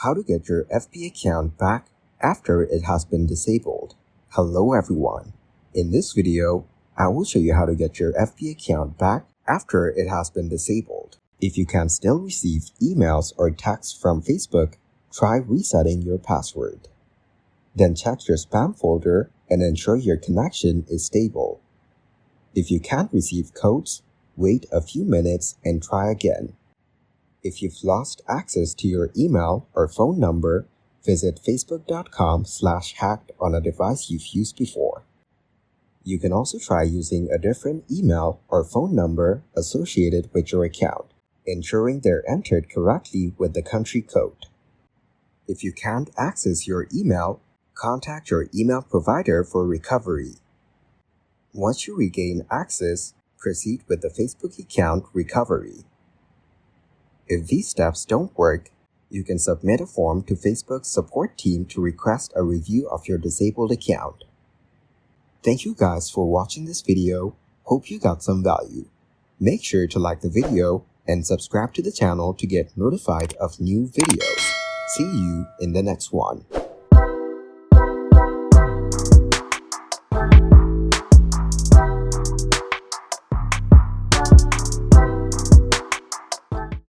How to get your FB account back after it has been disabled. Hello everyone. In this video, I will show you how to get your FB account back after it has been disabled. If you can still receive emails or texts from Facebook, try resetting your password. Then check your spam folder and ensure your connection is stable. If you can't receive codes, wait a few minutes and try again. If you've lost access to your email or phone number, visit facebook.com/hacked on a device you've used before. You can also try using a different email or phone number associated with your account, ensuring they're entered correctly with the country code. If you can't access your email, contact your email provider for recovery. Once you regain access, proceed with the Facebook account recovery. If these steps don't work, you can submit a form to Facebook's support team to request a review of your disabled account. Thank you guys for watching this video. Hope you got some value. Make sure to like the video and subscribe to the channel to get notified of new videos. See you in the next one.